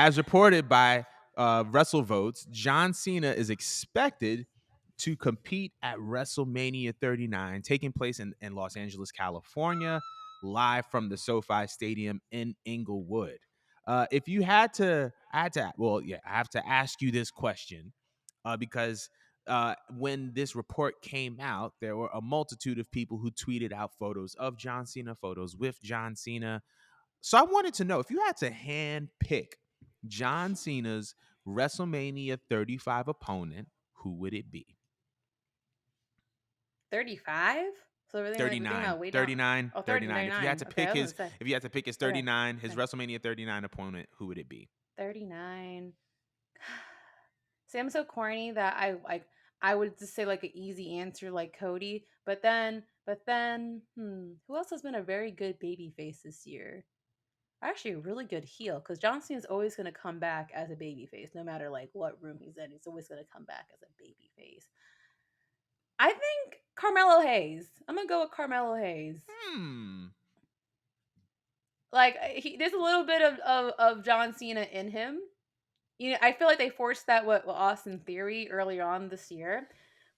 As reported by WrestleVotes, John Cena is expected to compete at WrestleMania 39, taking place in Los Angeles, California, live from the SoFi Stadium in Inglewood. If you had to, I have to ask you this question because when this report came out, there were a multitude of people who tweeted out photos of John Cena, photos with John Cena. So I wanted to know if you had to hand pick John Cena's WrestleMania 35 opponent, who would it be? 35? So we're thinking 39, about way down. 39, Oh, 30, 39. 39. Okay, I was gonna say. If you had to pick his Okay. 39, his Okay. WrestleMania 39 opponent, who would it be? 39. See, I'm so corny that I would just say like an easy answer like Cody, but then, who else has been a very good baby face this year? Actually, a really good heel because John Cena's always going to come back as a baby face, no matter like what room he's in. He's always going to come back as a baby face. I think Carmelo Hayes. I'm gonna go with Carmelo Hayes. Hmm. Like there's a little bit of John Cena in him. You know, I feel like they forced that with Austin Theory earlier on this year,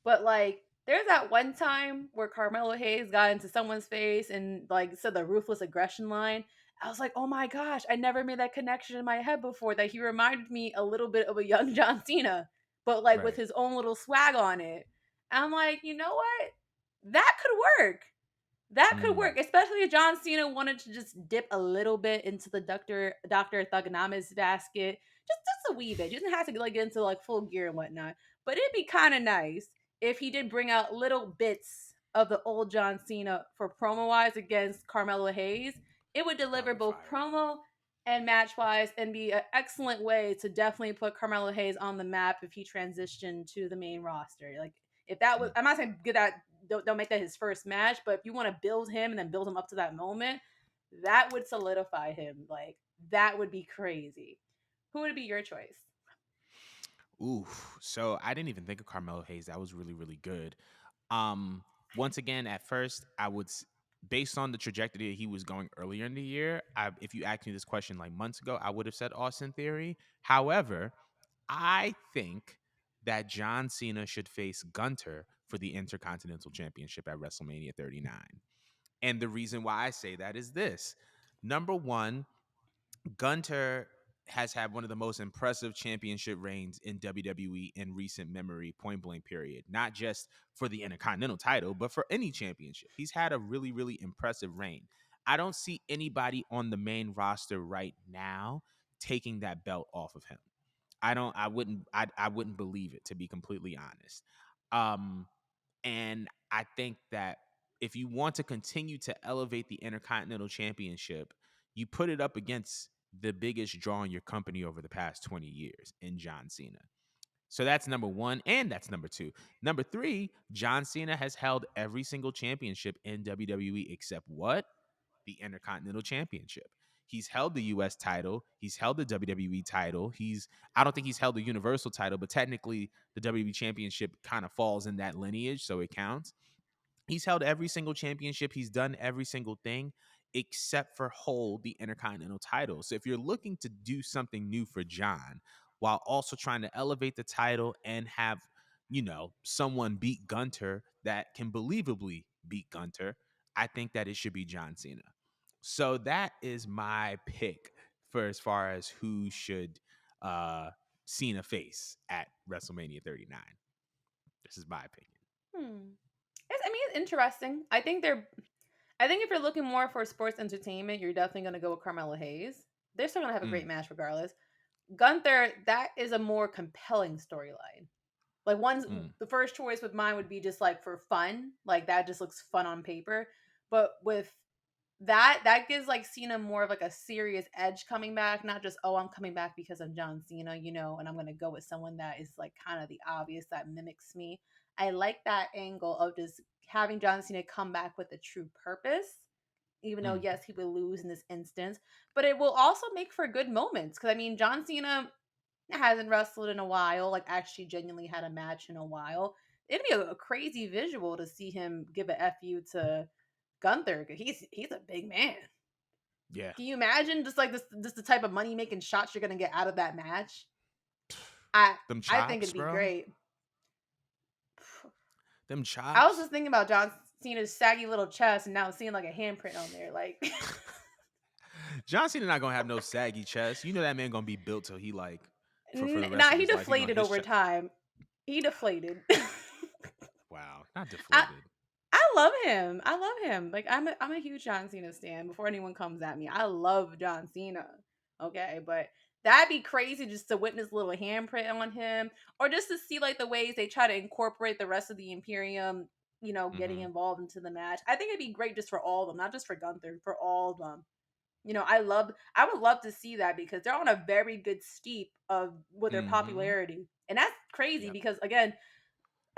but like there's that one time where Carmelo Hayes got into someone's face and like said the ruthless aggression line. I was like, oh my gosh, I never made that connection in my head before. That he reminded me a little bit of a young John Cena, but like with Right. his own little swag on it. And I'm like, you know what? That could work. That could Hmm. work, especially if John Cena wanted to just dip a little bit into the Doctor Thugonomics basket, just a wee bit. He doesn't have to like get into like full gear and whatnot. But it'd be kind of nice if he did bring out little bits of the old John Cena for promo wise against Carmelo Hayes. It would That would deliver be both fire. promo and match wise and be an excellent way to definitely put Carmelo Hayes on the map if he transitioned to the main roster. Like if that was, Mm. I'm not saying get that, don't make that his first match, but if you want to build him and then build him up to that moment, that would solidify him. Like that would be crazy. Who would be your choice? Ooh. So I didn't even think of Carmelo Hayes. That was really, really good. Once again, at first, based on the trajectory he was going earlier in the year, if you asked me this question like months ago, I would have said Austin Theory. However, I think that John Cena should face Gunter for the Intercontinental Championship at WrestleMania 39. And the reason why I say that is this. Number one, Gunter has had one of the most impressive championship reigns in WWE in recent memory, point blank period. Not just for the Intercontinental title, but for any championship. He's had a really, really impressive reign. I don't see anybody on the main roster right now taking that belt off of him. I wouldn't believe it, to be completely honest. Um, and I think that if you want to continue to elevate the Intercontinental Championship, you put it up against the biggest draw in your company over the past 20 years in John Cena. So that's number one, and that's number two. Number three, John Cena has held every single championship in WWE except what? The Intercontinental Championship. He's held the US title. He's held the WWE title. I don't think he's held the Universal title, but technically the WWE Championship kind of falls in that lineage, so it counts. He's held every single championship. He's done every single thing except for hold the Intercontinental title. So if you're looking to do something new for John while also trying to elevate the title and have, someone beat Gunter that can believably beat Gunter, I think that it should be John Cena. So that is my pick for as far as who should uh Cena face at WrestleMania 39. This is my opinion. Hmm. I mean, it's interesting. I think if you're looking more for sports entertainment, you're definitely going to go with Carmelo Hayes. They're still going to have a great Mm, match regardless. Gunther, that is a more compelling storyline. Like mm. the first choice with mine would be just like for fun, like that just looks fun on paper. But with that gives like Cena more of like a serious edge coming back, not just oh I'm coming back because I'm John Cena, and I'm gonna go with someone that is like kind of the obvious that mimics me. I like that angle of just having John Cena come back with a true purpose, even though Mm. yes he will lose in this instance, but it will also make for good moments because I mean John Cena hasn't wrestled in a while, like actually genuinely had a match in a while. It'd be a crazy visual to see him give a fu to Gunther. 'Cause he's a big man. Yeah. Can you imagine just like this, just the type of money making shots you're gonna get out of that match? Them I think chops, it'd be bro. great. Them I was chops. just thinking about John Cena's saggy little chest and now seeing like a handprint on there. Like, John Cena not gonna have no saggy chest. You know that man gonna be built till he like for the rest nah, of he his life. He gonna deflated his over chest. time. He deflated. Wow, not I deflated. I love him. I love him. Like I'm a huge John Cena stan. Before anyone comes at me, I love John Cena. Okay, but that'd be crazy just to witness a little handprint on him, or just to see like the ways they try to incorporate the rest of the Imperium. Getting Mm-hmm. involved into the match. I think it'd be great just for all of them, not just for Gunther, for all of them. I would love to see that because they're on a very good steep of with their Mm-hmm. popularity. And that's crazy Yep. because again,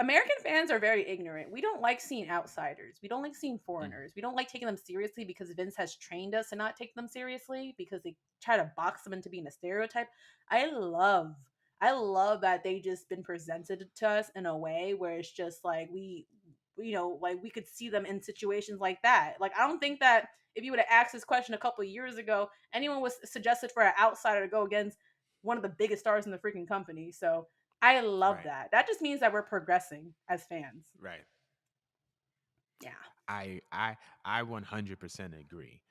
American fans are very ignorant. We don't like seeing outsiders. We don't like seeing Mm. foreigners. We don't like taking them seriously because Vince has trained us to not take them seriously because they try to box them into being a stereotype. I love I love that they just been presented to us in a way where it's just like like we could see them in situations like that. Like I don't think that if you would have asked this question a couple of years ago, anyone was suggested for an outsider to go against one of the biggest stars in the freaking company. So I love Right. that. That just means that we're progressing as fans. Right. Yeah. I 100% agree.